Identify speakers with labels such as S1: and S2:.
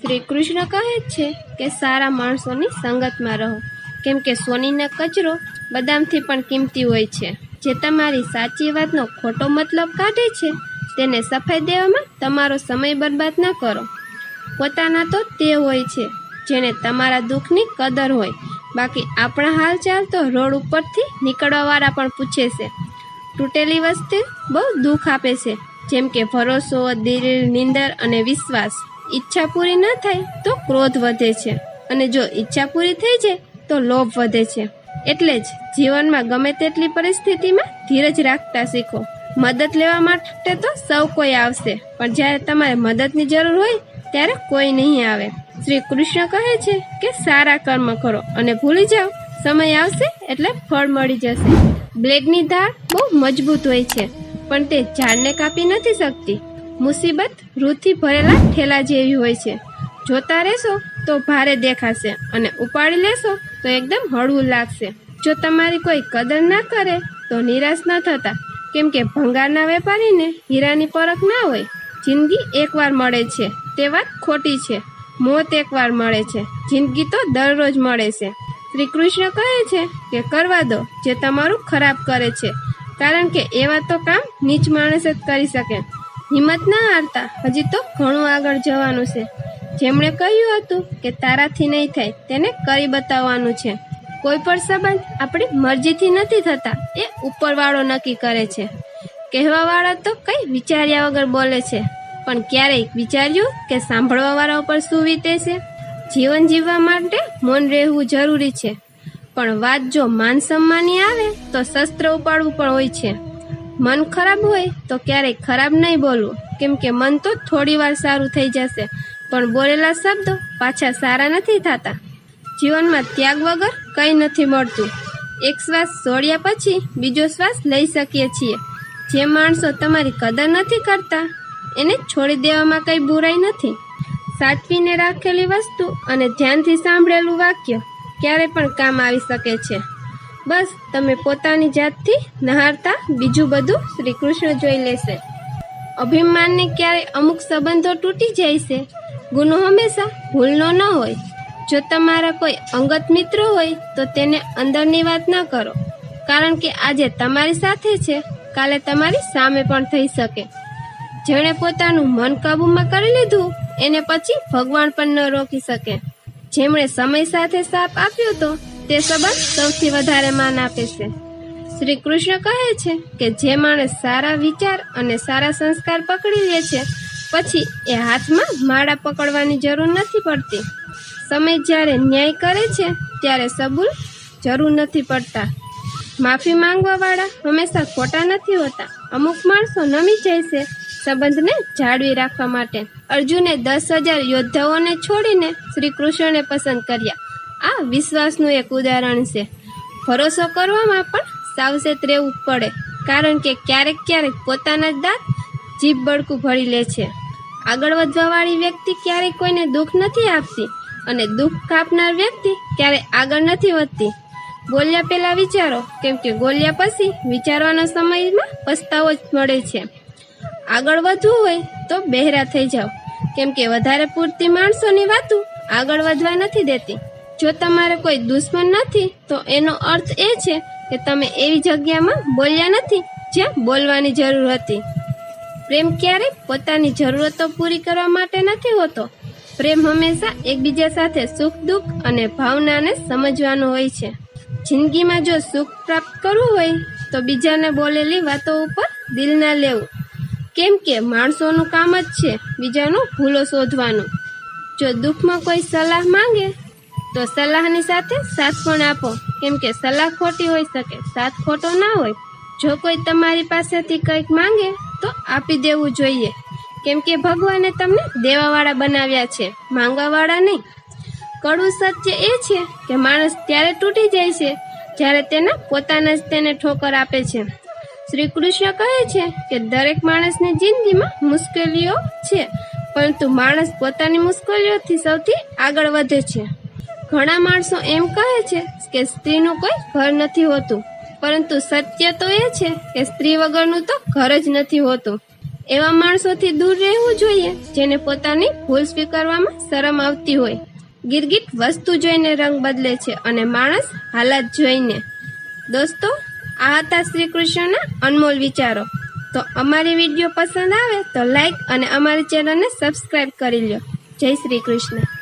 S1: શ્રી કૃષ્ણ કહે છે કે સારા માણસોની સંગતમાં રહો, કેમ કે સોનીના કચરો બદામથી પણ કિંમતી હોય છે. જે તમારી સાચી વાતનો ખોટો મતલબ કાઢે છે તેને સફાઈ દેવામાં તમારો સમય બરબાદ ન કરો. પોતાના તો તે હોય છે જેને તમારા દુઃખની કદર હોય, બાકી આપણા હાલચાલ તો રોડ ઉપરથી નીકળવાવાળા પણ પૂછે છે. તૂટેલી વસ્તુ બહુ દુઃખ આપે છે, જેમ કે ભરોસો, દિલ, નીંદર અને વિશ્વાસ. ઈચ્છા પૂરી ન થાય તો ક્રોધ વધે છે, અને જો ઈચ્છા પૂરી થઈ જાય તો લોભ વધે છે. એટલે જ જીવનમાં ગમે તેટલી પરિસ્થિતિમાં ધીરજ રાખતા શીખો. મદદ લેવા માટે તો સૌ કોઈ આવશે, પણ જ્યારે તમારે મદદની જરૂર હોય ત્યારે કોઈ નહીં આવે. શ્રી કૃષ્ણ કહે છે કે સારા કર્મ કરો અને ભૂલી જાઓ, સમય આવશે એટલે ફળ મળી જશે. બ્લેડની ધાર બહુ મજબૂત હોય છે, પણ તે ઝાડને કાપી નથી શકતી. મુસીબત રૂથી ભરેલા ઠેલા જેવી હોય છે. જોતા રહેશો તો ભારે દેખાશે, અને ઉપાડી લેશો તો એકદમ હળવું લાગશે. જો તમારી કોઈ કદર ના કરે તો નિરાશ ન થતા, કેમ કે ભંગારના વેપારીને હીરાની પરખ ના હોય. જિંદગી એકવાર મળે છે તે વાત ખોટી છે. મોત એકવાર મળે છે, જિંદગી તો દરરોજ મળે છે. શ્રી કૃષ્ણ કહે છે કે કરવા દો જે તમારું ખરાબ કરે છે, કારણ કે એવા તો કામ નીચ માણસ જ કરી શકે. હિંમત ના હારતા, હજી તો ઘણું આગળ જવાનું છે. જેમણે કહ્યું હતું કે તારાથી નહીં થાય તેને કરી બતાવવાનું છે. કોઈ પણ સંબંધ આપણી મરજીથી નથી થતા, એ ઉપરવાળો નક્કી કરે છે. કહેવાવાળા તો કંઈ વિચાર્યા વગર બોલે છે, પણ ક્યારેય વિચાર્યું કે સાંભળવાવાળા ઉપર શું વીતે છે? જીવન જીવવા માટે મૌન રહેવું જરૂરી છે, પણ વાત જો માન સન્માનની આવે તો શસ્ત્ર ઉપાડવું પણ હોય છે. મન ખરાબ હોય તો ક્યારેય ખરાબ નહીં બોલવું, કેમ કે મન તો થોડી વાર સારું થઈ જશે, પણ બોલેલા શબ્દો પાછા સારા નથી થતા. જીવનમાં ત્યાગ વગર કંઈ નથી મળતું. એક શ્વાસ છોડ્યા પછી બીજો શ્વાસ લઈ શકીએ છીએ. જે માણસો તમારી કદર નથી કરતા એને છોડી દેવામાં કંઈ બુરાઈ નથી. સાચવીને રાખેલી વસ્તુ અને ધ્યાનથી સાંભળેલું વાક્ય ક્યારે પણ કામ આવી શકે છે. બસ તમે પોતાની જાતથી નહારતા બીજું બધું શ્રી કૃષ્ણ જોઈ લેશે. અભિમાનને ક્યારે અમુક સંબંધો તૂટી જાય છે. ગુનો હંમેશા ભૂલનો ન હોય. જો તમારા કોઈ અંગત મિત્રો હોય તો તેને અંદરની વાત ન કરો, કારણ કે આજે તમારી સાથે છે, કાલે તમારી સામે પણ થઈ શકે. જેણે પોતાનું મન કાબૂમાં કરી લીધું એને પછી ભગવાન પણ ન રોકી શકે. જેમણે સમય સાથે સાથ આપ્યો તો તે સંબંધ સૌથી વધારે માન આપે છે. શ્રી કૃષ્ણ કહે છે કે જે માણસ સારા વિચાર અને સારા સંસ્કાર પકડી લે છે, પછી એ હાથમાં માળા પકડવાની જરૂર નથી પડતી. સમય જ્યારે ન્યાય કરે છે ત્યારે સબૂર જરૂર નથી પડતા. માફી માંગવાવાળા હંમેશા ખોટા નથી હોતા. અમુક માણસો નમી જાય છે સંબંધને જાળવી રાખવા માટે. અર્જુને 10,000 યોદ્ધાઓને છોડીને શ્રી કૃષ્ણને પસંદ કર્યા. આ વિશ્વાસનું એક ઉદાહરણ છે. ભરોસો કરવામાં પણ સાવચેત રહેવું પડે, કારણ કે ક્યારેક પોતાના જ દાંત જીભ બળકું ભરી લે છે. આગળ વધવાવાળી વ્યક્તિ ક્યારેય કોઈને દુઃખ નથી આપતી, અને દુઃખ કાપનાર વ્યક્તિ ક્યારેય આગળ નથી વધતી. બોલ્યા પહેલા વિચારો, કેમ કે બોલ્યા પછી વિચારવાનો સમયમાં પસ્તાવો જ મળે છે. આગળ વધવું હોય તો બહેરા થઈ જાઓ, કેમ કે વધારે પૂરતી માણસોની વાતું આગળ વધવા નથી દેતી. જો તમારે કોઈ દુશ્મન નથી તો એનો અર્થ એ છે કે તમે એવી જગ્યામાં બોલ્યા નથી જ્યાં બોલવાની જરૂર હતી. પ્રેમ ક્યારેય પોતાની જરૂરતો પૂરી કરવા માટે નથી હોતો. પ્રેમ હંમેશા એકબીજા સાથે સુખ દુઃખ અને ભાવનાને સમજવાનો હોય છે. જિંદગીમાં જો સુખ પ્રાપ્ત કરવું હોય તો બીજાને બોલેલી વાતો ઉપર દિલ ના લેવું, કેમ કે માણસોનું કામ જ છે બીજાનો ભૂલો શોધવાનું. જો દુઃખમાં કોઈ સલાહ માંગે તો સલાહની સાથે સાથ પણ આપો, કેમ કે સલાહ ખોટી હોઈ શકે, સાથ ખોટો ના હોય. જો કોઈ તમારી પાસેથી કંઈક માંગે તો આપી દેવું જોઈએ, કેમ કે ભગવાને તમને દેવાવાળા બનાવ્યા છે, માંગવાવાળા નહીં. કડવું સત્ય એ છે કે માણસ ત્યારે તૂટી જાય છે જ્યારે તેના પોતાના જ તેને ઠોકર આપે છે. શ્રી કૃષ્ણ કહે છે કે દરેક માણસની જિંદગીમાં મુશ્કેલીઓ છે, પરંતુ માણસ પોતાની મુશ્કેલીઓથી સૌથી આગળ વધે છે. ઘણા માણસો એમ કહે છે કે સ્ત્રીનું કોઈ ઘર નથી હોતું, પરંતુ સત્ય તો એ છે કે સ્ત્રી વગરનું તો ઘર જ નથી હોતું. એવા માણસોથી દૂર રહેવું જોઈએ જેને પોતાની ભૂલ સ્વીકારવામાં શરમ આવતી હોય. ગિરગિટ વસ્તુ જોઈને રંગ બદલે છે અને માણસ હાલત જોઈને. દોસ્તો, આ હતા શ્રી કૃષ્ણના અનમોલ વિચારો. તો અમારી વિડીયો પસંદ આવે તો લાઈક અને અમારી ચેનલને સબસ્ક્રાઇબ કરી લ્યો. જય શ્રી કૃષ્ણ.